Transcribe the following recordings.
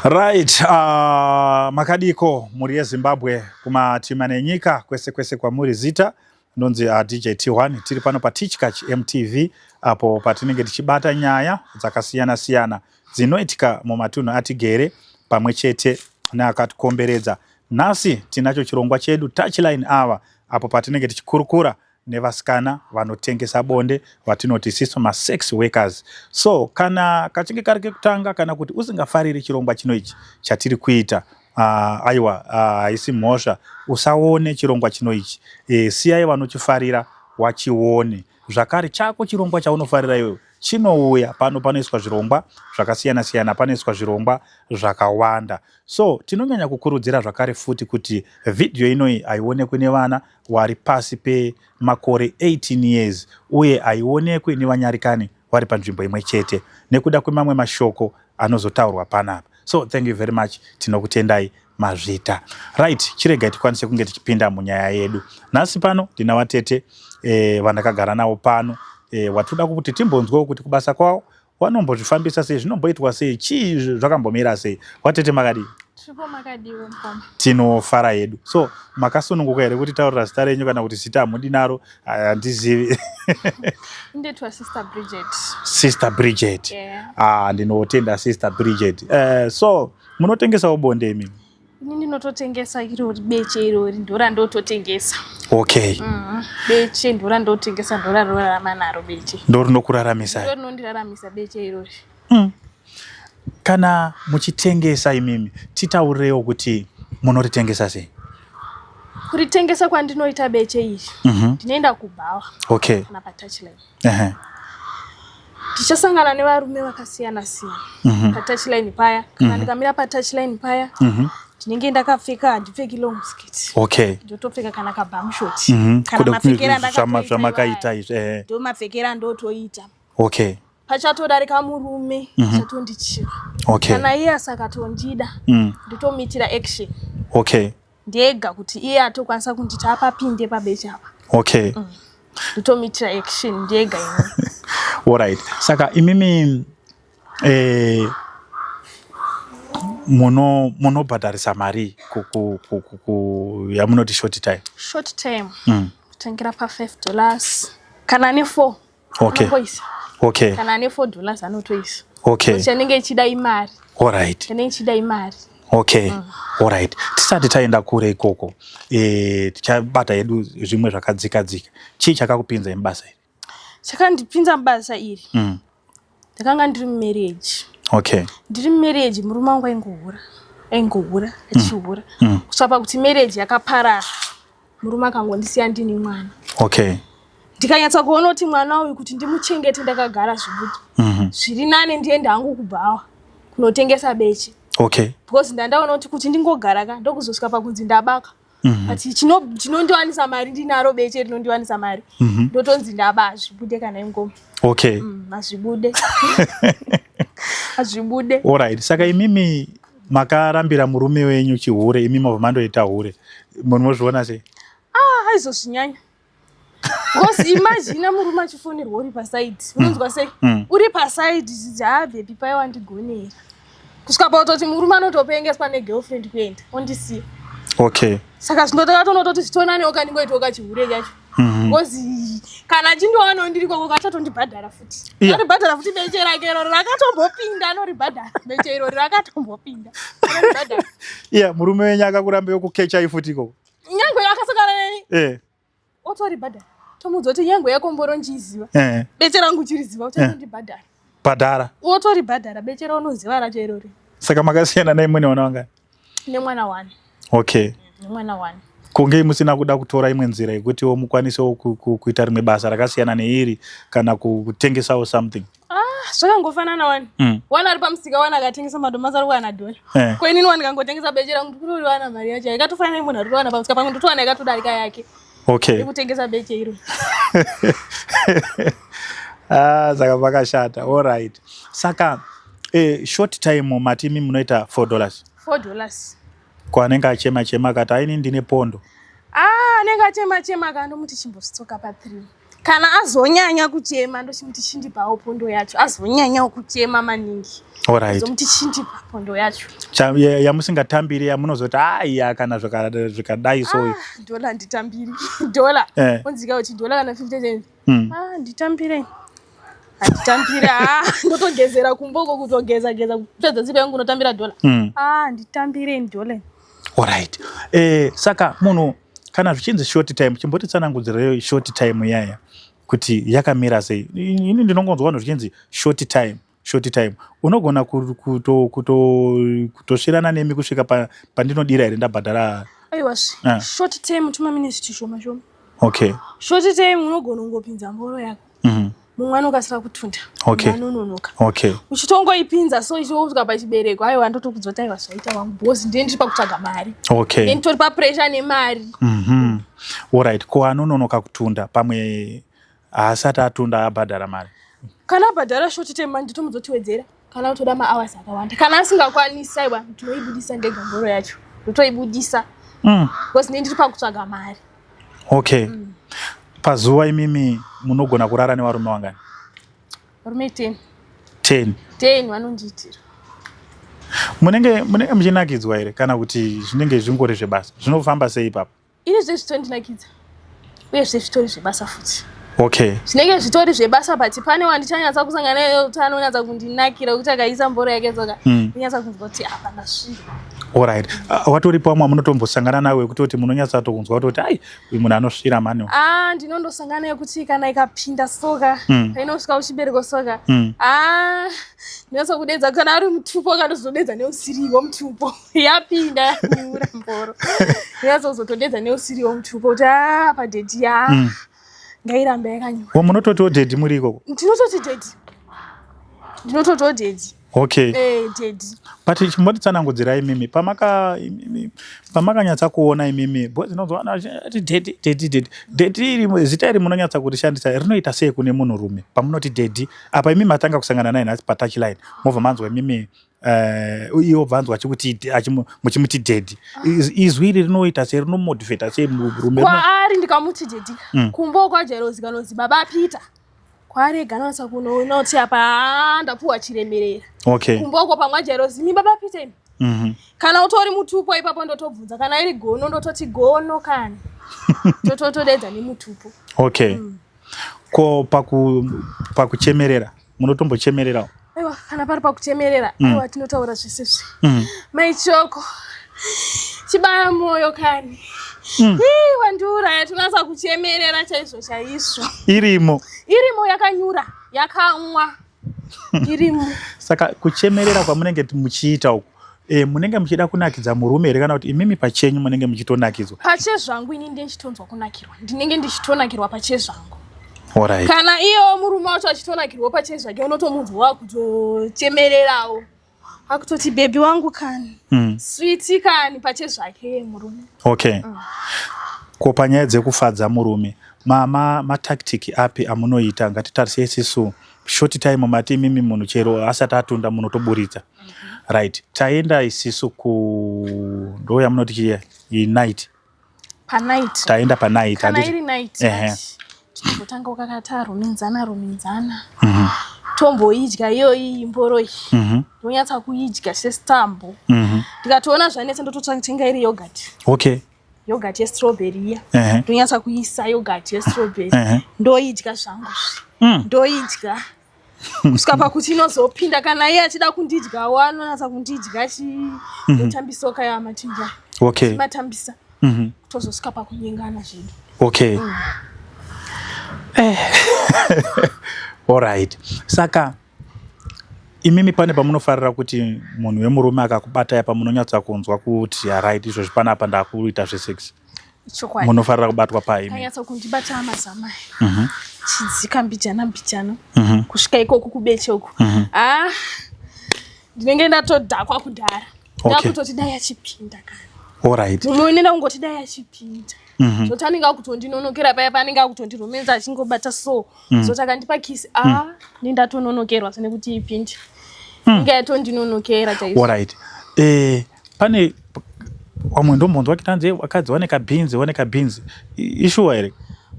Right, makadiko muri yeZimbabwe kumatima nenyika kwese kwese kwa muri zita nonzi DJ T1 tiri pano pa Tichkach MTV apo patinenge tichibata nyaya dzakasiyana siyana dzinoitika mumatunhu atigere pamwe chete neakatikomberedza. Nhasi tinacho chirongwa chedu Touchline Hour apo patinenge tichikurukura nevasikana vanotengesa bonde vatinoti isiso sex workers. So kana kachinge karike kutanga kana kuti usingafariri chirongwa chino ichi chatiri kuita aiwa haisi mhosva usaone chirongwa chino ichi, siyai vanochifarira wachione zvakare chako chirongwa chaunofarira iwewe chinouya pano panoiswa zvirongwa zvakasiyana siyana, panoiswa zvirongwa zvakawanda. So tinonyanya kukurudzira zvakare futi kuti video inoi haionekwe nevana vari pasi pemakore 18 years uye haionekwe nevanyarikani vari panzvimbo imwe chete nekuda kwemamwe mashoko anozotaurwa panapa. So thank you very much, tinokutendai mazvita. Right, chirega tikwanise kunge tichipinda munyaya yedu. Nhasi pano ndina vatete vandakagara navo pano watoda kuti timbonzwewo kuti kubasa kwavo wanombozvifambisa sei, zvinomboitwa sei, chii zvakambomira sei. Watete makadii? Tiripo makadiwo mukoma. Tinofara yedu. So makasununguka here kuti taurira zita renyu kana kuti zita hamudi naro? Handizivi. Ndetwa Sister Bridget. Sister Bridget. Yeah. Ndinotenda Sister Bridget. So munotengesawo bonde imimi? Ini ndinototengesa irori beche irori ndora ndototengesa. Okay. Beche ndora ndotengesa ndora rorarama naro beche. Ndori nokuraramisa. Ndori nondiraramisa beche irori. Kana muchitengesa imimi titaurewo kuti munoritengesa sei? Kuritengesa kwandinoita beche iri ndinoenda kubhawa. Okay. Kana paTouchline. Tichasangana nevarume vakasiyana siyana paTouchline paya. Kana ndikamira paTouchline paya ndinenge ndakapfeka, handipfeki long skirt. Okay. Ndotopfeka kana kabhamushoti. Kana mapfekera ndakapfeka ndo mapfekera ndotoita. Okay. Pachatodarika murume chatondichira. Okay. Kana iye asakatondida nditomitira action. Okay. Ndega kuti iye atokwanisa kunditi apapinde pabeche apa. Okay. Nditomitira action ndega ino. Alright. Saka imimi munobhadharisa mari yamunoti short time? Short time. Kutengera pa $5 kana ne4. Okay. Okay. Kana ne$4 anotoisa. Okay. Chanenge ichida imari. Alright. Chanenge ichida imari. Okay. Alright. Tisati taenda kure ikoko tichabata yedu zvimwe zvakadzika dzika. Chii chakakupinza mubasa iri? Chakandipinza mubasa iri. Ndakanga ndiri mumarriage. Okay. Ndiri mumarriage murume wangu aingohura achihura kusvika kuti marriage yakaparara murume akangondisiya ndini mwana. Okay. Ndikanyatsa kuona kuti mwana uyu kuti ndimuchengete ndakagara zvibudu zviri nane ndiende hangu kubhawa kunotengesa beche. Okay. Because ndandaona kuti ndingogara ka ndokuzosvika pakunzi ndabaka. Ati chinondiwanisa mari ndinaro beche rinondiwanisa mari. Ndotonzi ndaba zvibude kana ingoma. Okay. Azvibude. Azvibude. Alright. Saka imimi makarambira murume wenyu chihure, imimi mandoita hure. Munozviona sei? Haizozvinyanya. Because imagine murume achifonirwa uri paside. Unonzwa sei? Uri paside baby pai wandigonera. Kusvika pautoti murume anotopengeswa negirlfriend kuenda ondisiya. Okay. Saka zvinotokatonototi zvitonane okaningoitoka chihure chacho. Because kana chindowana ndiri kwako kachatondibhadhara futi. Anobhadhara futi beche rake iro rakatombopinda, anoribhadhara beche iro rakatombopinda. Anobhadhara. Yeah, murume wenyu akakuramba kukecha ifuti ikoko. Nyangwe akasakana neni. Otoribhadhara. Tomudzoti nyangwe yako mboronjiziva. Beche rangu chiriziva uchatondibhadhara. Bhadhara. Otoribhadhara beche raunoziva racho irori. Saka makasiyana naye mwene mwana wanga? Nemwana 1. Okay. Nemwana 1. Kunge musina kuda kutora imwe nzira yekuti mukwanisewo kuita rimwe basa rakasiyana neiri kana kutengesawo something? Zvakangofanana 1. 1 ari pamusika 1 akatengesa madomasi ari kuwana dhola. Kwenini 1 ngangotengesa beche rangu ndiri wana mari yacho. Yakatofanana nemunhu ari kuwana pamusika pamwe ndotowana yakatodarika yake. Okay. Ndikutengesa beche iro. Saka pakashata. Alright. Saka short time matimi munoita $4. $4. Kwanenge achema akati aini ndine pondo. Anenge achema kandomuti chimbositsoka pa 3. kana azonyanya kuchema ndochimuti chindipawo pondo yacho azonyanya kuchema maningi zomuti chindipa pondo yacho yamusingatambiri yamunozoti aiya kana zvikadai so dola nditambiri dola onzika uchi dola kana 50 nditambire handitambira ndotogezera kumboko kutogeza kupedza tsipa yangu notambira dola nditambire dola. Alright. Saka munhu kana zvichinzi short time chimbotitsanangudzireyo short time yaya kuti yakamira sei. Ini ndinongonzwa vanhu zvichinzi short time unogona kutosvirana nemi kusvika pandinodira here ndabhadhara. Aiwa short time tuma minutes shoma. Okay. Short time unogona kungopinza mboro yako mumwe anokasira kutunda anononoka uchitongoipinza so ichiosvika pachibereko aiwa ndotokudzota aiwa zvaita wangu bhosi ndiye ndiri pakutsvaga mari nditori papressure nemari. Alright. Ko anononoka kutunda pamwe haasati atunda abhadhara mari kana abhadhara short time nditomudzotowedzera kana utoda mahours akawanda kana asingakwanisi aiwa ndinoibudisa ndega mboro yacho ndotoibudisa because ndiye ndiri pakutsvaga mari. Okay. Pazuva imimi munogona kurara nevarume vangani? Varume 10. 10 vanondiitira. Munenge muchinakidzwa here kana kuti zvinenge zvingori zvebasa zvinofamba sei ipapo? Ini zvitonakidza uye zvitori zvebasa futi. Okay. Zvinenge zvitori zvebasa but pane wandichanyatsa kusangana naye anonyatsa kundinakira kuti akaisa mboro yake saka ndinonyatsa kunzwa kuti apa ndasvika. Alright. Watoripo vamwe munotombosangana nawe kutoti munonyatsa kunzwa kuti ai uyu munhu anosvira mani? Ndinondosangana naye kuti kana ikapinda soka painosvika kuchibereko soka ndinonyatsa kudedza kana ari mutupo akandozodedza neusiriwo mutupo yapinda yanyura mboro ndinonyatsa kuzotodedza neusiriwo mutupo kuti padhedhi ngairambe yakanyura. Munototiwo dhedhi muri ikoko? Ndinototiwo dhedhi. Okay. Dhedhi. But chimbotitsanangudzirai imimi pamakanyatsa kuona imimi zinonzwa ati dhedhi iri zita iri munonyatsa kurishandisa rinoita sei kune munhurume pamunoti dhedhi apa imimi matanga kusangana naye nhasi patouchline mobva manzwa imimi iwo bvanzwa muchimuti dhedhi izwi iri rinoita sei rinomotivheta sei murume kwaari ndikamuti dhedhi kumbo kwajerozi kanozi baba Peter kwarega nonasa kunoti apa ndapuwa chiremerera. Okay. Kumboko pamwa jerozi mi baba Peter kana utori mutupo ipapo ndotobvunza kana iri gono ndototi gono kana totodedza nemutupo. Okay. Ko pakuchemerera munotombochemererawo? Aiwa kana pari pakuchemerera aiwa tinotaura zvisizvi maichoko chibaya moyo kani wandiuraya tinasa kuchemerera chaizvo irimo yakanyura yakamwa irimo. Saka kuchemerera kwamunenge muchiita uku munenge muchida kunakidza murume here kana kuti imimi pachenyu munenge muchitonakidzwa? Pachezvangu ini ndiye ndichitonzwa kunakirwa ndinenge ndichitonakirwa pachezvangu. Alright. Kana iyo murume wacho achitonakirwa pachezvake unotomunzwa kutochemererawo akutoti bebi wangu kani switi kani pachezvake murume. Okay. Ko panyaya dzekufadza murume matactic api amunoita? Ngatitarise isisu short time mati imimi munhu chero asati atunda munotoburitsa. Right. Taenda isisu ndo yamunoti night. Panight. Taenda panight. Kana iri night. Tinotanga ukakata ruminzana. Tomboidya iyoyi mboro iyi ndonyatsa kuidya sesitambo ndikatoona zvanetsa ndototenga iri yogurt. Okay. Yogurt yestrawberry iya ndonyatsa kuisa yogurt yestrawberry ndoidya zvangu ndoidya kusvika pakuti inozopinda kana iye achida kundidyawo anonyatsa kundidya ndotambisoka yamatinja matambisa tozosvika pakunyengana zvedu. Okay. Alright. Saka imimi pane pamunofarira kuti munhu wemurume akakubata yapa munonyatsa kunzwa kuti right izvo zvipanapa ndakuita zve6 munofarira kubatwa pai imimi? Kanyatsa kundibata amazamai chidzika mbijana kusvika ikoko kubechoko ndinenge ndatodhakwa kudhara ndakutoti dai achipinda kana. Alright. Mumwe unoenda kungoti dai achipinda zoti anenge akutondinonokera paya panenge akutondirumenza achingobata so zoti akandipa kisi nendatononokerwa sene kuti ipinde inge yatondinonokera chaizvo. Alright. Pane wamwe ndombonzwa kitanze wakadzi waneka beans ishuwa here?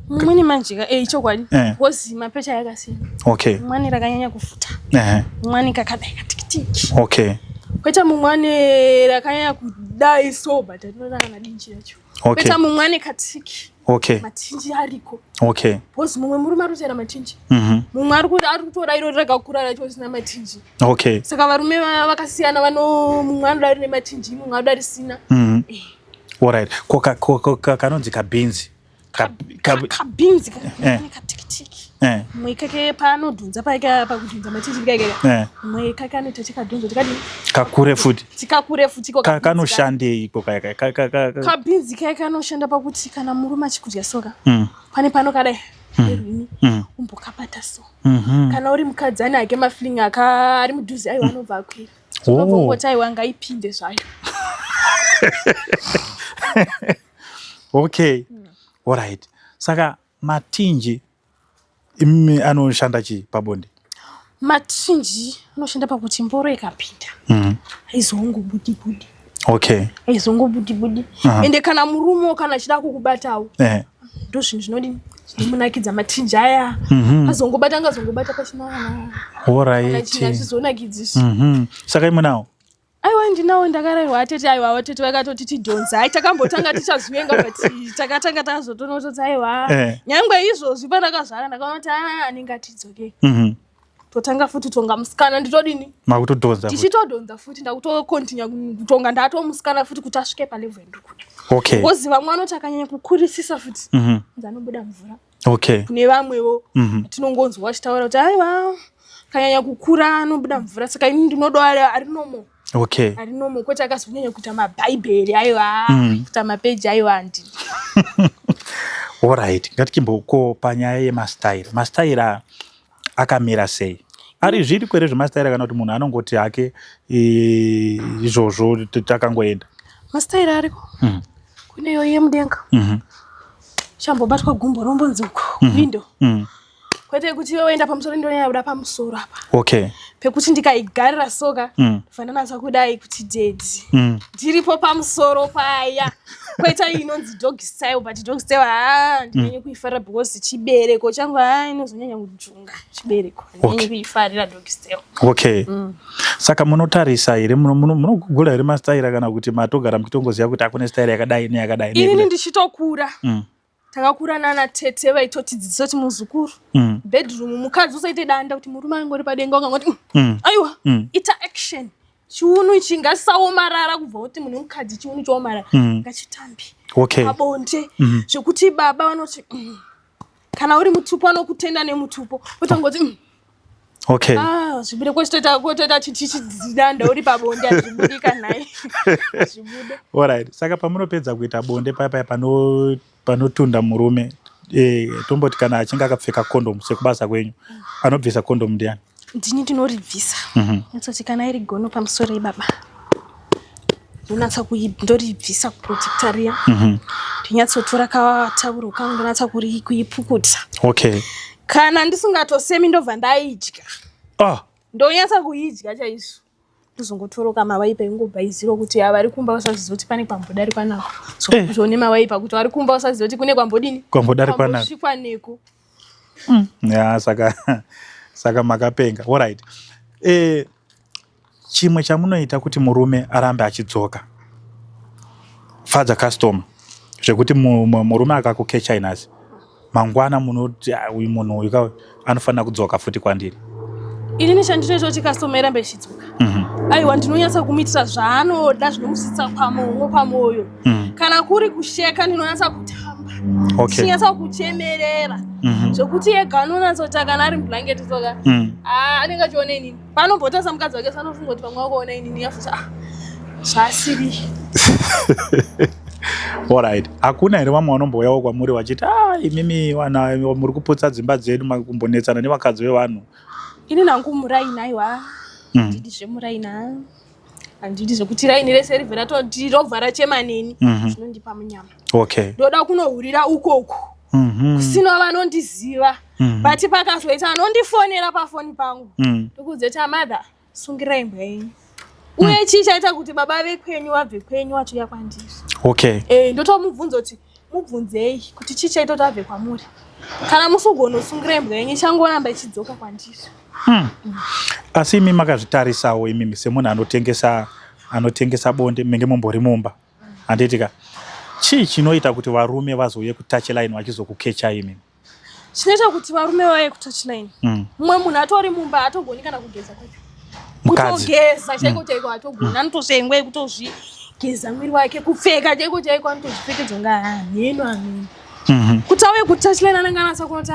Mumweni manjika chokwadi wozi mapecha yakasiyana. Okay. Mumweni rakanyanya kufuta. Mumweni kakadai katikitiki. Okay. Kweta mumweni rakanyanya kudai soba tatinoona kana dinchi yacho. Okay. Kweta mumweni katiki. Okay. Matinji ariko. Okay. Wozi mumwe murume arutera matinji. Mumwe ari kutora iro rakakura racho sina matinji. Okay. Saka varume vakasiyana vano mumwe anodari nematinji mumwe anodari sina. Alright. Kanonzi kabinzi. Kabinzi katikitiki. Mwikake panodhunza pakudhunza matinji kaka. Mwikake anoita chikadhunza tikadi kakure futi. Tikakure futi kanoshandei iko kaka. Kabinzi kaka kanoshanda pakuti kana murume achikudya soka. Pane panokadai. Umbokabata so. Kana uri mukadzi ane ake mafling ari mudhuze aiwa anobva akwira. Sokavongoti aiwa ngaipinde zvayo. Okay. Alright. Saka matinji anoshanda chi pabonde? Matinji anoshanda pakuti mboro ikapinda. Aizongobudi-budi. Okay. Aizongobudi-budi. Ende kana murume kana achida kukubatawo. Ndo zvinhu zvinodini? Munakidza matinji aya. Azongobata pachina. Alright. Chizonakidzisi. Saka imunawo? Aiwa ndinawo ndakarayirwa atete aiwa watete vakatoti tidhonza. Ai takambotanga tichazivenga pati takatanga tazotonototi aiwa. Nyangwe izvozvi pandakazvara ndakaona kuti anenge atidzoke. Totanga futi tonga musikana nditodini? Makutodhonza. Tichitodhonza futi ndakutokontinya kutonga ndatomusikana futi kuti asvike palevel yandikuda. Okay. Wozi vamwe vanoti akanyanya kukurisisa futi. Dzanobuda mvura. Okay. Kune vamwewo tinongonzwa vachitaura kuti aiwa kanyanya kukura anobuda mvura saka ini ndinoda ari nomo. Okay. Ari nomo kwete akazonyanya kuita mabhaibheri aiwa kuita mapeji aiwa ndi. Alright. Ngatikimboko panyaya yemastyle. Mastyle akamira sei? Ari zviri kwere zvemastyle kana kuti munhu anongoti hake izvozvo takangoenda? Mastyle ariko. Kune iyo yemudenga. Chambobatwa gumbo rombonzi uko window. Kwete kuti iwe uenda pamusoro ndonyanya kuda pamusoro apa. Okay. Pekuti ndikaigarira soka fanana sakudai kuti dedi. Ndiripo pamusoro paya. Kwete inonzi dog style but dog style ndinenge kuifarira because chibereko changu inozonyanya kujunga chibereko. Ndinenge kuifarira dog style. Okay. Saka munotarisa here munogugula here mastyle kana kuti matogara muchitongoziva kuti akune style yakadai neyakadai. Ini ndichitokura. Takakura nana tete vaitotidzidzisa kuti muzukuru bedroom mukadzi usaite danda kuti murume anenge uri padenga wakangoti aiwa ita action chiunu chingasaomarara kubva kuti munhu mukadzi chiunu chaomarara ngachitambi. Okay. Pabonde zvekuti baba vanoti kana uri mutupo anokutenda nemutupo otangoti Okay. Zvibereko chitoita chichidanda uri pabonde azvibudi kanai. Zvibude. Alright. Saka pamunopedza kuita bonde paya panotunda murume tomboti kana achinge akapfeka condom sekubasa kwenyu anobvisa condom ndiani? Ndini ndinoribvisa. Netsoti kana iri gono pamusoro ibaba ndonatsa ndoribvisa kuprotecta riya. Ndinyatsotora katauro kangu ndonatsa kuipukuta. Okay. Kana ndisingatosemi ndobva ndaidya. Ndonyatsa kuidya chaizvo. Ndozongotoroka mawaipa ingobhaiziro kuti vari kumba vasaziva kuti pane kwambodari kwanako. Zvone mawaipa kuti vari kumba vasaziva kuti kune kwambodini? Kwambodari kwanako. Kwambosvikwa neko. Ya saka makapenga. Alright. Chimwe chamunoita kuti murume arambe achidzoka. Fadza customer. Zvekuti murume akakukecha inasi. Mangwana munoti uyu munhu uyu anofanira kudzoka futi kwandiri. Ini chandinoita kuti customer irambe ichidzoka. Aiwa ndinonyatsa kumuitira zvaanoda zvinomusitsa pamoyo. Kana kuri kusheka ndinonyatsa kutamba. Okay. Ndinonyatsa kuchemerera. Zvekuti ega anonyatsa kuti kana ari mublanketi soka anenge achiona inini. Panombotasa mukadzi wake sanofunga kuti pamwe wakaona inini yafuta zvasiri. Alright. Hakuna here vamwe vanombouyawo kwamuri vachiti imimi muri kuputsa dzimba dzedu kumbonetsana nevakadzi vevanhu? Ini nangu muraina aiwa. Ndidi zvemuraina. Handidi zvekuti raini rese ribve ratoti robva rachemaneni. Zvinondipa munyama. Okay. Ndoda kunohurira ukoko. Kusina vanondiziva. Bati pakazoita anondifonera pafoni pangu. Ndokuzeta mother sungira imba yenyu. Uye chichaita kuti baba vekwenyu vabve kwenyu vatuya kwandiri. Okay. Ndotomubvunza kuti mubvunzei kuti chii chaita kuti abve kwamuri. Kana musogona kusungira imbwa yenyu ichangoramba ichidzoka kwandiri. Asi imi makazvitarisawo imimi semunhu anotengesa bonde menge mumbori mumba. Handitika. Chii chinoita kuti varume vazouye kutouchline vachizokukecha imimi? Chinoita kuti varume vauye kutouchline. Mumwe munhu atori mumba atogoni kana kugeza kwacho. Kutogeza chaiko chaiko atogona anotosengwe kutozvigeza mwiri wake kupfeka chaiko chaiko anotozvipfekedzwa ngahanheno amweni. Kuti auye kutouchline anenge anasa kunoti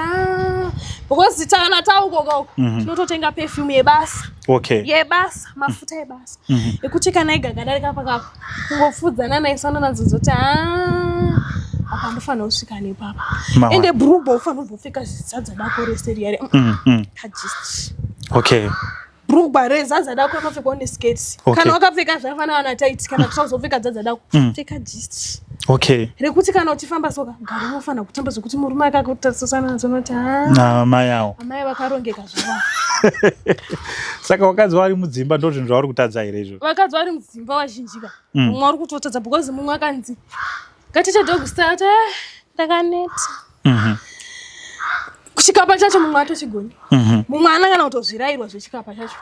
because kana taukoko tinototenga perfume yebasa. Okay. Yebasa, mafuta yebasa. Ekuti kana igagadarika pakapa kungofudzana naisana nadzo zoti apa ndofana usvika nepapa. Ende brugbo ufana kupfeka zvidzadza dako reseri yare. Kajist. Okay. Brugba rezadza dako akapfeka ne skirts. Kana wakapfeka zvafanana na tight kana tuzopfeka dzadza dako pfeka gist. Okay. Rekuti kana uchifamba soka garo unofana kutamba zvokuti murume akakutarisana nazo noti mai awo. Amai vakarongeka zvava. Saka wakadzi vari mudzimba ndo zvinhu zvauri kutadza here izvo? Vakadzi vari mudzimba vazhinjika. Mumwe ari kutotadza because mumwe akanzi ngatiche dog start ndakaneta. Kuchikapa chacho mumwe atochigoni. Mumwe anangana kutozvirayirwa zvechikapa chacho.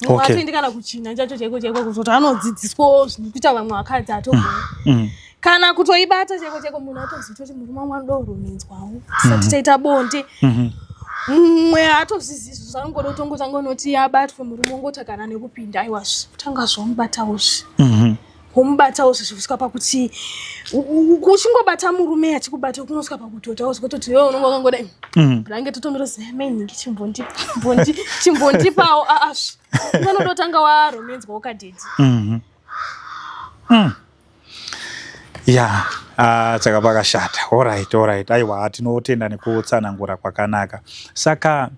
Mumwe atoindi kana kuchina chacho chaiko chaiko kuzoti anodzidziswa zvinokuita vamwe vakadzi atogoni. Kana kutoibata chaiko chaiko munhu atoziva kuti murume wangu anoda kurumenzwawo. Sati taita bonde. Mumwe atozviziva zvanongoda kutongotanga noti abatwe murume ongoti kana nekupinda aiwazve kutanga zvomubatawozve. Wombatawo zvisvika pakuti uchingobata murume achikubata kunosvika pakutota uzototi wewe unonga wakangodai range totomira zemeni chimbondipawo unoda kutanga waromenzwa wakadhedhi. Yeah, saka pakashata. Alright. Aiwa tinotenda nekutsanangura kwakanaka. Saka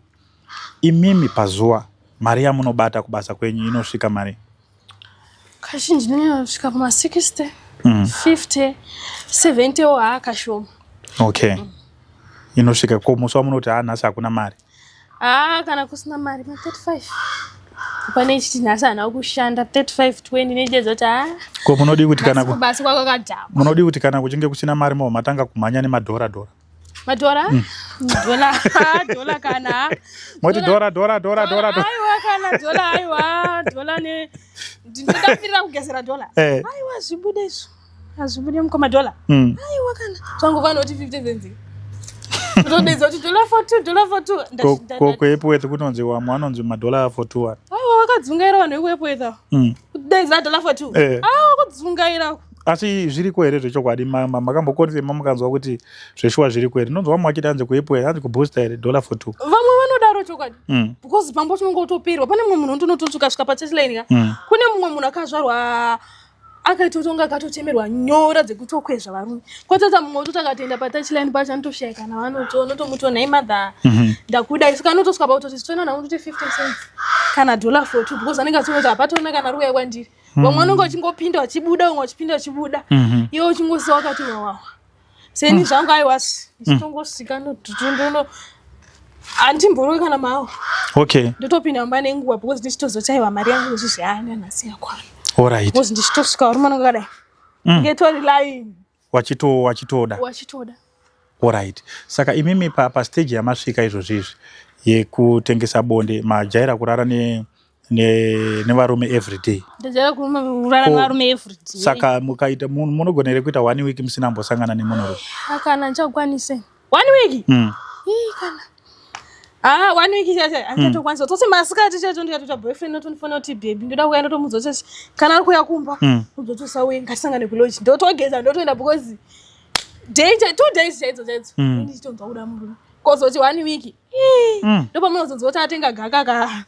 imimi pazuva mari yamunobata kubasa kwenyu inosvika mari? Kazhinji ndinosvika pama 60, 50, 70 o kashoma. Okay. Inosvika musi wamunoti nhasi hakuna mari? Kana kusina mari ma 35. Pane ichiti nhasi hana kushanda 35 20 neje zoti ko munodi kuti kana kubasa kwakadhaba. Munodi kuti kana kuchinge kusina mari matanga kumhanya nemadhora. Madhora? Dola kana. Moti dora. Aiwa kana dola aiwa. Dola ne. Ndinodafira kugezera dola. Aiwa zvibude izvo. Azvibude mukoma dola. Aiwa kana. Zvangova noti 50 cents. Ndodeza kuti dola for 2. Ko epwethu kunonzi wamwe anonzi madola for 2. Aiwa wakadzungaira vanhu vekuepwethu. Kudeza dola for 2. Kudzungaira. Asi zviriko here zvechokwadi makambokonfirma mukanzwa kuti zveshuwa zviriko here? Nonzwa vamwe vachiti hanzi kuepwe hanzi kuboosta here dola for 2. Vamwe vanodaro chokwadi. Because pambo chinonga utoperwa pane mumwe munhu unototsvuka svika pachesline kune mumwe munhu akazvarwa akaitotonga akatotemerwa nyora dzekutokwezva varume. Kwatata mumwe utoti akatoenda patachline pacho anotoshaya kana vanotomuti nhai madha ndakudai saka anotosvika pautoti zvitoina naunoti 50 cents kana dola for 2 because anenge achiona kuti hapatona kana ruya kwandiri. Vamwe vanonga vachingopinda vachibuda vamwe vachipinda vachibuda iwe uchingosiwa wakati wawa seni zvangu aiwasi ichitongosvika ndotono handimborowi kana mawa. Okay. Ndotopinda mumba nenguva because ndichitozoti aiwa mari yangu zviziani nhasi yakwana. Alright. Because ndichitosvika varume vanonga kadai ngetori line wachitoda. Alright. Saka imimi pastage yamasvika izvozvizvi yekutengesa bonde majaira kurara nevarume everyday. Ndajaira kurara nevarume everyday. Saka mukaita munogona here kuita 1 week musina mbosangana nemunhu? Kana ndichakwanise 1 week? Kana 1 week chacha anditokwanisa tose masikati chacho ndikatoita boyfriend notonifona kuti baby ndoda kuya ndotomudza kuti kana ari kuya kumba udzotosauye ngatisangane kuloji ndotogeza ndotoenda because 2 days chaidzo ndichitonzwa kuda murume kozoti 1 week ndopamunozonzwa kuti atenga gaka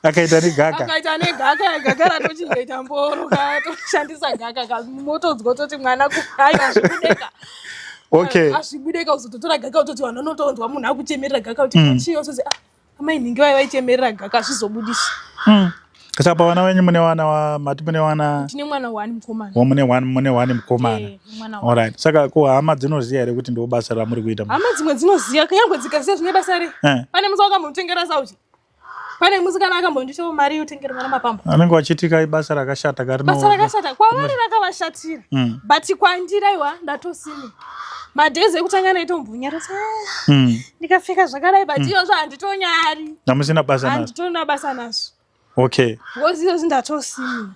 akaita negaka ratochingaita mboro katoshandisa gaka motodzwa toti mwana kuaiazvibudeka. Okay. Azvibudeka uzototora gaka utoti vanhu vanotonzwa munhu akuchemerera gaka kuti chiyo sozi amai nhingi vaichemerera gaka azvizobudisi. Saka pavana venyu mune wana mati mune wana? Tine mwana 1 mukomana. Mune 1 mukomana. Alright. Saka ko hama dzinoziya here kuti ndo basa ramuri kuita? Hama dzimwe dzinoziya kunyangwe dzikaziya zvine basa re. Pane musi wakamutengera sauti pane musikana akambondishawo mari yotengera mwana mapamba anenge achitika ibasa rakashata basa rakashata kwavari rakavashatira but kwandirayiwa ndatosini madhezi ekutanga naitombunyato ndikapfeka zvakadai but iyozvo handitonyari namusina basa nazo handitona basa nazvo okay because izvozvi ndatosini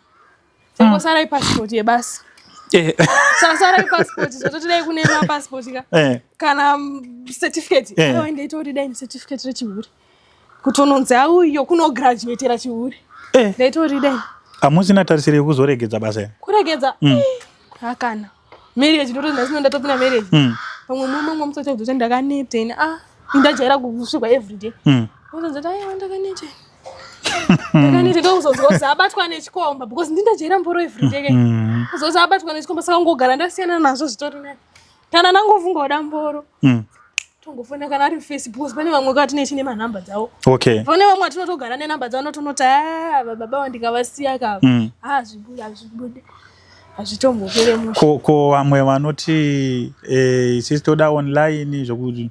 zangosara ipassport yebasa sasara ipassport zvototidai kune mapassport kana certificate aiwa ndaitori dai certificate rechihuri kutononzi auyo kunograduatera chihuri ndaitori dai hamusina tarisiro yekuzoregedza basa kuregedza hakana marriage ndoti ndasino ndatopinda marriage pamwe mumwe musati kuzoti ndakanepteni ndajaira kusvikwa everyday uzonzoti aiwa ndakanete ndakanete ndokuzozwa abatwa nechikomba because ndindajaira mboro everyday ke uzozwa abatwa nechikomba saka ngogara ndasiyana nazvo zvitori nani kana nangofunga wada mboro tongofona kana ari Facebook pane vamwe kwati nechine manhamba dzawo pane vamwe atinotogara nenhamba dzawo notonoti baba wandikavasiya kava zvibude hazvitombopere musho ko vamwe vanoti isisi toda online zvokuti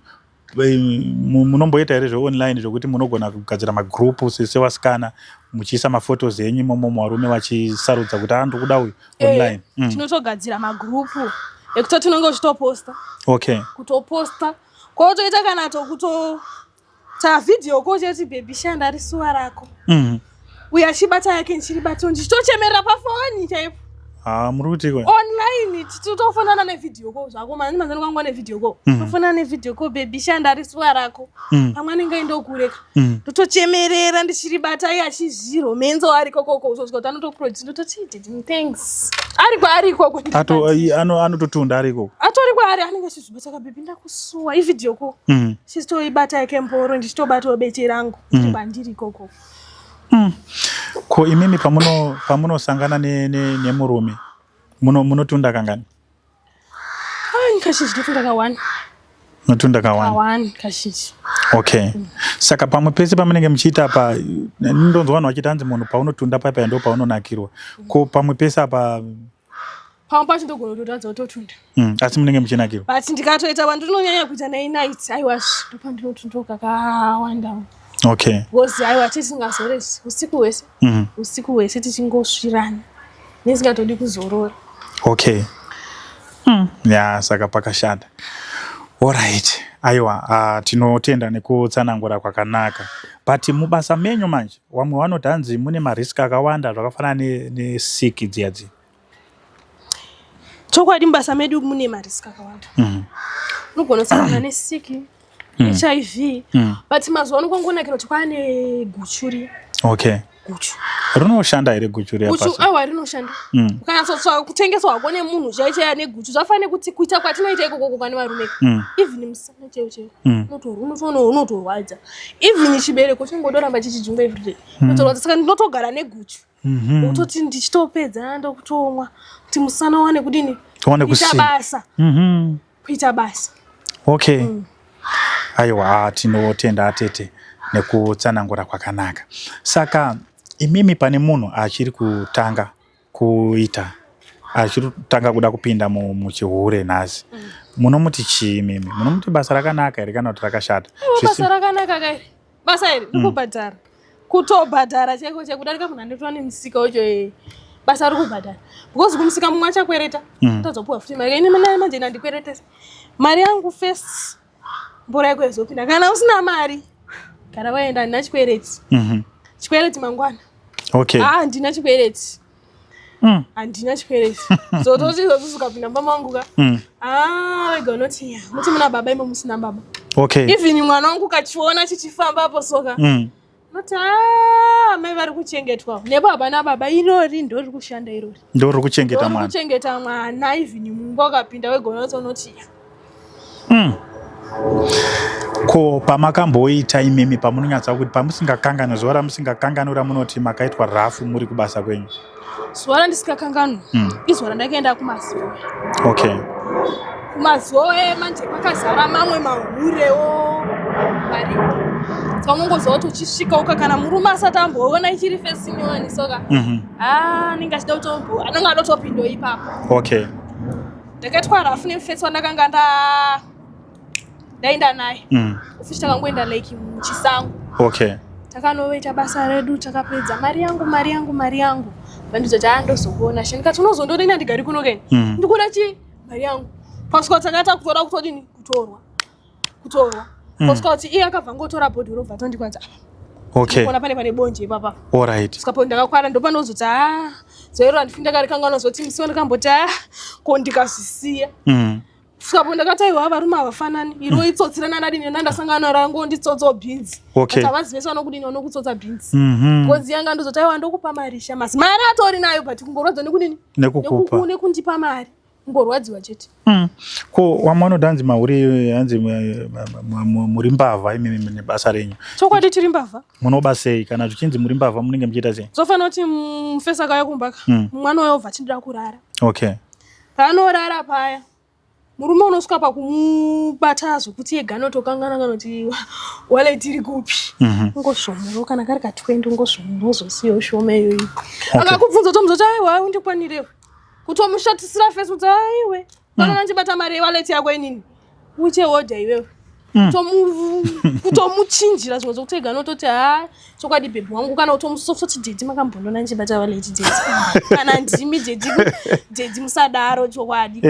munomboita here zveonline zvokuti munogona kugadzira magrupu sevasikana muchiisa mafotos enyu imomo varume vachisarudza kuti andokuda uyu online tinotogadzira magrupu ekutoti tinonge uchitoposta kutoposta kotoita kana tokutota vhidhiyo kocheti bhebi shanda ari suwa rako uyo achibata yake ndichiribato ndichitochemerera pafoni chaipo muri kuti online titofanana nevidhiyo ko zvako mani manzani kwangwa nevidhiyo ko tofanana nevidhiyo ko baby shanda ari suwa rako pamwe anenge aindokureka totochemerera ndichiribata iye achizviro menzo ari kokoko uzozwa kuti anotoproduce ndototi thanks ari kwako anototunda ari ikoko atori kwaari anenge achizvibata kabebi ndakusuwa ividhiyo ko chichitoibata yake mboro ndichitobatawo bete rangu ndibandiri ikoko ko imimi pamunosangana nemurume munotunda kangani? Kashizhi ndotunda ka1. Notunda ka1 kashizhi. Okay. Saka pamwe pese pamunenge muchiita apa ndonzwa vanhu vachiti hanzi munhu paunotunda paya ndo paunonakirwa. Ko pamwe pese apa pamwe pacho ndogona kutotadza kutotunda. Asi munenge muchinakirwa. But ndikatoita vanhu ndinonyanya kuita night aiwa ndopandinotunduka kawanda. Okay. Because aiwa tisingazoresi usiku hwese tichingosvirana nesingatodi kuzorora. Okay. Saka pakashata. Alright. Aiwa, tinotenda nekutsanangura kwakanaka. But mubasa menyu manje, wamwe vanoti hanzi mune marisk akawanda zvakafanana nesiki dziadzi. Chokwadi mubasa medu mune marisk akawanda. Unogona kusangana nesiki, HIV, but mazuva ano kwangonakira kuti kwane guchuri. Okay. Guchu. Rinoshanda here guchuri apa? Guchu aiwa rinoshanda. Ukanyatsotsa kutengeswa kone munhu zvaichaya neguchu zvafanira kuti kuita kwatinoita ikoko kwane varume. Even musana cheo. Unotorwadza. Even chibereko chingodoramba chichijungwa everyday. Unotorwadza saka ndinotogara neguchu. Utoti ndichitopedza ndokutomwa kuti musana wane kudini? Wane kusibasa. Kuita basa. Okay. Aiwa, tinotenda atete nekutsanangura kwakanaka. Saka imimi pane munhu achiri kutanga kuita, achiri kutanga kuda kupinda muchihure nhasi, munomuti chii imimi? Munomuti basa rakanaka here kana kuti rakashata? Basa rakanaka kairi. Basa iri rikubhadhara. Kutobhadhara cheko chekudarika munhu andotowa nemusika wacho basa rikubhadhara. Because kumusika mumwe achakwereta, tozopuwa futi mari. Ini manje ndandikweretesa. Mari yangu first mbora yako izopinda. Kana usina mari kana waenda ndina chikwereti. Chikwereti mangwana. Okay. Ndina chikwereti. Handina chikwereti. So tozokapinda pamangu ka. Wega unoti muti muna baba imo musina baba. Okay. Even mwana wangu kachiona chichifamba hapo soka. Noti mai vari kuchengetwa. Nebaba nababa irori ndori kushanda irori. Ndori kuchengeta mwana. Kuchengeta mwana even mungu akapinda wega unoti. Ko pamakamboita imimi pamunonyatsa kuti pamusingakangana zuva ramusingakanganura munoti makaitwa rafu muri kubasa kwenyu? Zuva randisingakanganwa izuva randakaenda kumazuva. Okay. Kumazuva manje kwakazara mamwe mahurewo variko. Saka unongozwa kuti uchisvika ukakana murume asati amboona ichiri fesinyoni soka ninga achida kutombo anenge adotopinda ipapo. Okay. Ndakaitwa rafu nemufesi wandakanga ndaenda naye. Ufishi takangoenda like muchisango. Okay. takanoita basa redu takapedza mari yangu vandizoti andozokuona she ndikati unozondodini ndigari kuno keni ndikuda chi mari yangu pasika takata kutoda kutodini kutorwa pasika kuti iye akabva ngotora bhodhi robva tondikwadza okay kuona pane bonje ipapa alright sikapo ndakakwara ndopanozoti zoero andifinda kare kanga unozoti musiwo ndikamboti ko ndikazvisiya sikapo ndakati aiwa varume havafanani iro itsotsirana nadini nandasangana rango nditsotso bhinzi okay avazivesa vanokudini vanokutsotsa bhinzi ngozi yanga ndozoti aiwa ndokupa mari shamasi mari atori nayo but kungorwadza nekudini nekundipa mari ngorwadziwa chete ko wamwana dhanzi mauri hanzi muri mbavha imimi nebasa renyu chokwadi tiri mbavha munobasei kana zvichinzi muri mbavha munenge muchiita sei zofanira kuti mufesa kaya kumbaka mwana wayo obva achindira kurara okay paanorara paya murume unosvika pakumubata zvokuti yega anotokangana kana kuti waleti iri kupi ungozvomuro kana kari ka20 ungozvomuro uzosiyawo shoma iyoyi akakubvunza tomuzoti aiwa undikwanirewo kutomushatisira fesi kuti aiwe kana nanjibata mari yewaleti yako inini uche hodha iwewe kutomuchinjira zvimwe zvokuti ega anototi chokwadi bhebhi wangu kana utomusofoti dedi makambondona njibata waleti dedi kana ndimi dedi musadaro chokwadi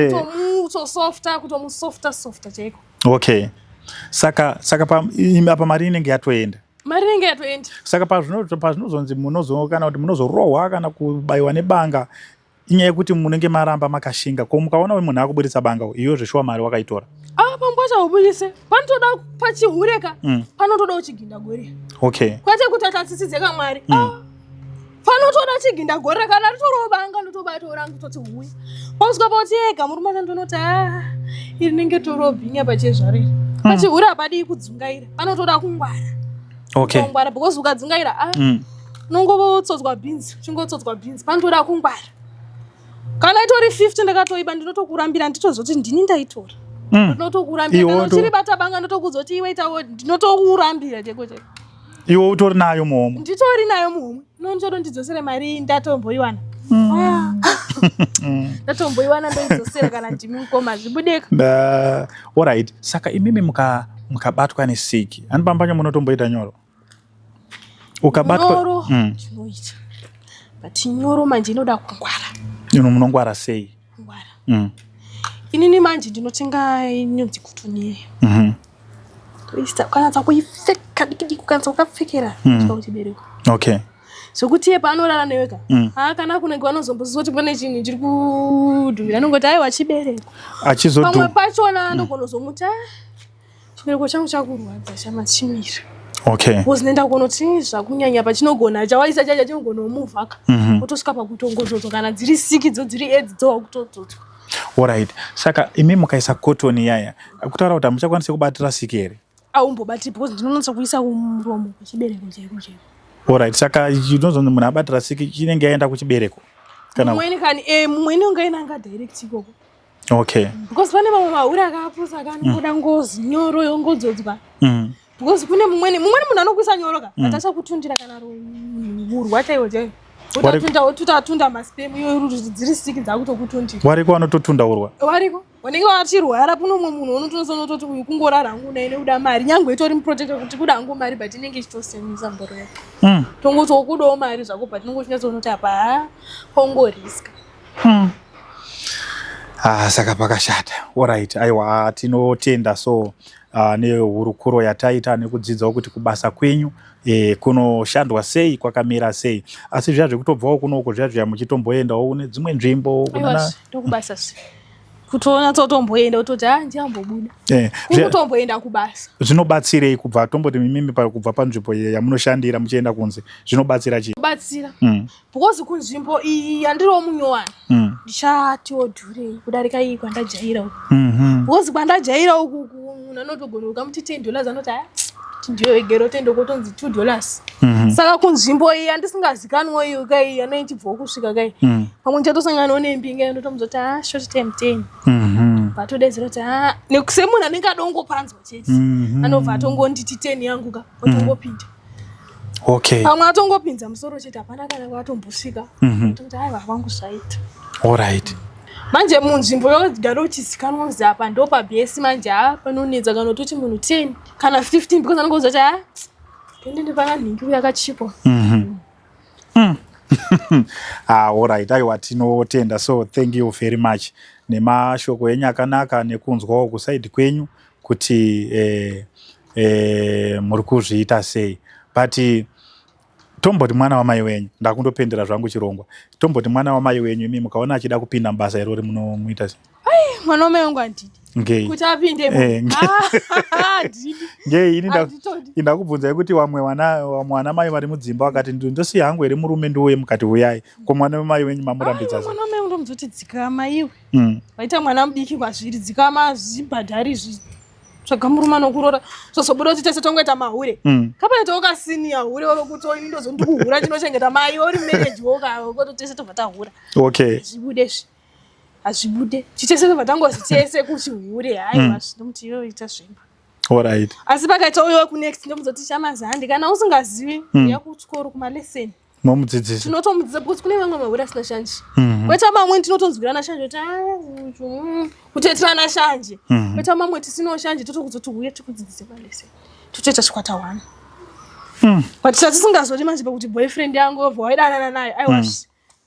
kutomusofta chaiko okay saka apa mari inenge yatoenda saka pazvinozonzi munozokana kuti munozorohwa kana kubayiwa nebanga inyaya yekuti munenge maramba makashinga ko mukaona munhu akuburitsa banga iyo zveshuwa mari wakaitora pambwacha ubudise panotoda pachihureka panotoda uchiginda gore okay kwete kuti atatsisidzeka mwari panotoda chiginda gore kana ritorowo banga ndotobatora ngutoti huyi pasvika poti ega murume ndonoti iri nenge torobhinya pachezvariri pachihuri hapadi kudzungaira panotoda kungwara okay kungwara because ukadzungaira unongotsotswa bhinzi uchingotsotswa bhinzi panotoda kungwara kana itori 50 ndakatoiba ndinotokurambira nditozoti ndini ndaitora ndinotokurambira kana uchiri bata banga ndotokuzoti iwe itawo ndinotokurambira cheko iwe utori nayo muhomwe nditori nayo muhomwe nonjodo ndidzosere mari ndatomboiwana ndatomboiwana ndoidzosera kana ndimi mukoma zvibudeka alright saka imimi mukabatwa nesiki anipambanya munotomboita nyoro ukabatwa chinoita but nyoro manje inoda kungwara munongwara sei kungwara inini manje ndinotenga inonzi kutoniyeyo kana kuipfeka diki kukanza ukapfekera chikakuchibereko okay sokuti iye paanorara neweka kana kunenge vanozombozisa kuti pane chinhu chiri kudhuvira anongoti aiwa chibereko pamwe pachona andogonozomuti chibereko changu chakurwadza chamachimira okay uzinoenda kunoti zvakunyanya pachinogona chawaisa chacha chinogonomuvhaka otosvika pakutongodzodzwa kana dziri sikidzo dziri edzi dzowa kutodzodzwa alright saka imi mukaisa kotoni yaya kutaura kuti hamuchakwanisi kubatira siki here aumbobati because ndinonatsa kuisa kumuromo kuchibereko chaiko alright saka chinozonzi munhu abatira siki chinenge yaenda kuchibereko mumweni kani mumweni ungainanga direct ikoko okay because pane mamwe mahuri akapusa akangoda ngozi nyoro yongodzodzwa because kune mumweni munhu anokuisa nyoro ka atachakutundira kana urwa chaiwo chaiwo utatunda maspemu iyo dziri siki dzakutokutundira wariko vanototunda urwa wariko wanenge vachirwara puno umwe munhu unotonosanototi uyu kungorara hangu naine kuda mari nyange itori muprotector kuti kuda hangu mari but inenge ichitosemisa mboro yako tongotokudawo mari zvako but inongochinyatsonoti apa pongoriska saka pakashata alright aiwa tinotenda so nehurukuro yataita nekudzidzawo kuti kubasa kwenyu kunoshandwa sei kwakamira sei asi zviya zvekutobvawo kunoko zviya muchitomboendawo kune dzimwe nzvimbo ndokubasa sei kutoona totomboenda utoti ndiyambobuda kutomboenda kubasa zvinobatsirei kubva tomboti mimimi kubva panzvimbo yamunoshandira muchienda kunze zvinobatsira chii batsira because kunzvimbo iyi yandiriwo munyowani ndichatiwo dhurei kudarika iyi kwandajaira uku because kwandajaira uku munhu anotogona ukamuti $10 anoti ndiyo egero tendo kotonzi $2 saka kunzvimbo iyi andisingazikanwa iyo kai yana ichibva kusvika kai pamwe ndichatosanganawo nembinga inotomuzoti short term 10 patodedzera kuti nekusemunhu anenge adongopanzwa chete anobva atongonditi 10 yangu ka otongopinda okay pamwe atongopinza musoro chete hapana kana kwatombosvika kuti aiwa vangu zvaita alright manje munzvimbo yogara uchizikanwa kuzi apa ndopabhesi manje panonedza kana toti munhu 10 kana 15 because anenge uzoti Ndende pakanhingi yakachipa. Alright, aiwa tinotenda. So thank you very much. Nemashoko enyu akanaka nekunzwawo kusaidi kwenyu kuti muri kuzviita sei. But tomboti mwana wamai wenyu, ndakundopendera zvangu chirongwa. Tomboti mwana wamai wenyu imi mukaona achida kupinda mbasa irori munomuita sei? Mwana wamai wangu handidi. Ngei. Kuti apinde ngei ini ndakubvunzai kuti wamwe wana mai vari mudzimba wakati ndosiya hangu here murume ndiuye mukati uyai. Ko mwana wamai wenyu mamurambidza sei? Mwana wamai wangu ndomuzoti dzikama iwe. Waita mwana mudiki kwazviri dzikama zvibhadhari tsvaga murume anokurora zvozobuda kuti tese tongoita mahure. Kapaita wakasiniya hure wekuti ini ndozondikuhura chinochengeta mai uri mereji woka tese tobva tahura. Okay. Zvibudezvi. Azvibude tichese tobva tangozitese kuchihure haiwa ndomuti iwe ita zvimba. Alright. Asi pakaita uyo kunext ndomuzoti chamazandi kana usingazivi yakuchikoro kumaleseni. Nomudzidzisi. Tinotomudzidza kuti kune vamwe mahure asina shanje. Kweta mamwe tinotonzwirana shanje kuti kuteterana shanje. Kweta mamwe tisino shanje totokuzoti uye tikudzidzise paleseni. Totoita chikwata 1. But tisingazoti manje kuti boyfriend yangu obva waidana naye aiwa.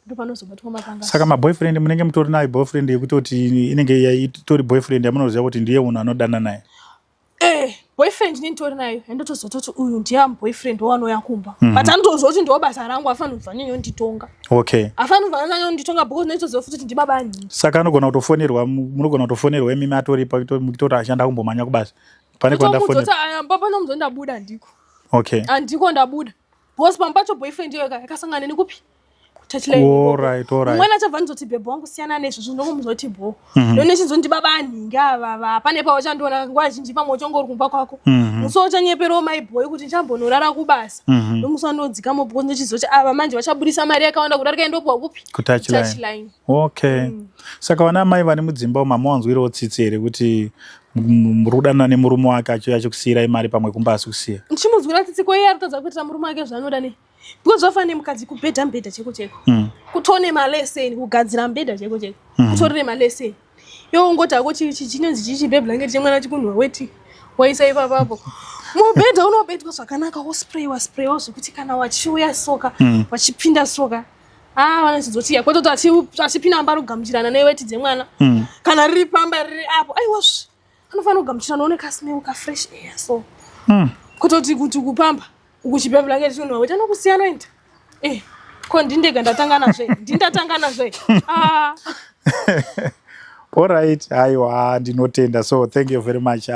Ndopanozobatwa mapanga. Saka maboyfriend munenge mutori naye boyfriend yekutoti inenge yaitori boyfriend yamunoziva kuti ndiye munhu anodana naye. Boyfriend ndinitori nayo ndotozototi uyu ndiye boyfriend wanouya kumba. But andozoti ndiwo basa rangu afanira kubva nyonyo nditonga. Okay. Afanira kubva nyonyo nditonga because ndinotoziva kuti ndibaba ani. Saka anogona kutofonerwa munogona kutofonerwa imimi atoripa kutori ashanda kumbomanya kubasa. Pane kwanda fonera. Kuti papa nomuzondabuda ndiko. Okay. Andiko ndabuda. Because pampacho boyfriend iyoyo yakasangana nekupi? Alright. Mwana achabva ndizoti bhebho wangu siyana nezvo ndokumuzoti bho. Ndonechizoti baba aningi ava pane pawachandiona nguva zhinji pamwe uchongori kumba kwako. Musi wachanyeperawo my boy kuti ndichambonorara kubasa. Ndomusi wandodzikamo because ndechizoti ava manje vachabudisa mari yakawanda kudarika endopuwa kupi? Touchline. Okay. Saka vana mai vane mudzimba mama wanzwirawo tsitsi here kuti muri kudanana nemurume wake achikusiyira mari pamwe kumba asi kusiya. Ndichimudzwira tsitsi ko iye arikutadza kuitira murume wake zvanoda nei? Because vafanira mukadzi kubhedha mbedha cheko cheko. Kutone maleseni kugadzira mbedha cheko cheko. Kutorere maleseni. Yo ungoti ako chinonzi chichibe blanket chemwana chikunwa weti. Waisa ipapapo. Mubhedha unobedwa zvakanaka spraywa zvokuti kana wachiuya soka wachipinda soka. Vanozoti kwatoti achipinda amba kugamuchirana neweti dzemwana. Kana riri pamba riri apo. Aiwa anofanira kugamuchirana nooneka smell ka fresh air so. Kutoti kuti kupamba. Ukuchibe blanket chikunwa weti anokusiyana enda. Ko ndindega ndatangana zve. Alright, aiwa ndinotenda. So thank you very much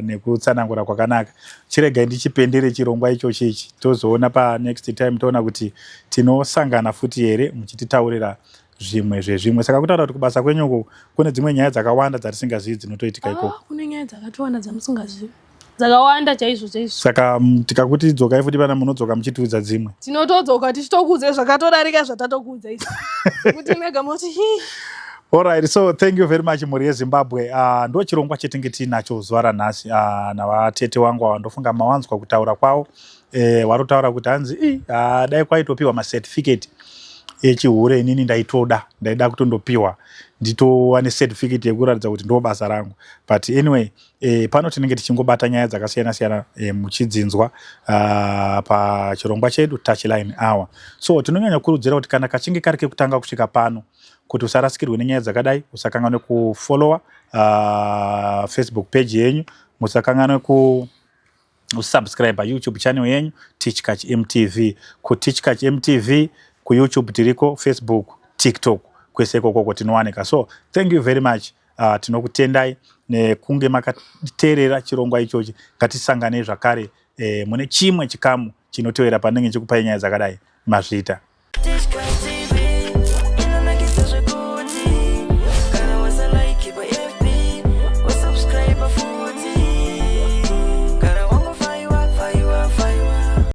nekutsanangura kwakanaka. Chirega ndichipendere chirongwa ichochi ichi. Tozoona pa next time toona kuti tinosangana futi here muchititaurira zvimwe zvezvimwe. Saka kutaura kuti kubasa kwenyuko kune dzimwe nyaya dzakawanda dzatisingazivi dzinotoitika ikoko. Kune nyaya dzakatowanda dzamusingazivi. Dzakawanda chaizvo. Saka tikakuti dzokai futi pana munodzoka muchitiudza dzimwe. Tinotodzoka tichitokuudza zvakatodarika zvatatokuudza izvi. Kuti mega moti Alright, so thank you very much muri yeZimbabwe. Ndo chirongwa chetinge tinacho zuva ranhasi navatete wangu wandofunga mawanzwa kutaura kwavo. Warotaura kuti hanzi dai kwaitopiwa macertificate echihure inini ndaida kutondopiwa nditova necertificate yekuratidza kuti ndo basa rangu. But anyway, pano tinenge tichingobata nyaya dzakasiyana-siyana muchidzinzwa pachirongwa chedu Touchline Hour. So tinonyanya kukurudzira kuti kana kachinge kari kekutanga kusvika pano kuti usarasikirwe nenyaya dzakadai, usakanganwe kufollowa Facebook page yenyu, musakanganwe kusubscribe YouTube channel yenyu Teachkach MTV. Ku Teachkach MTV ku YouTube tiriko, Facebook, TikTok, kwese koko tinowanika. So thank you very much. Tinokutendai nekunge makateerera chirongwa ichochi. Ngatisangane zvakare mune chimwe chikamu chinotevera panenge chikupai nyaya dzakadai. Mazvita.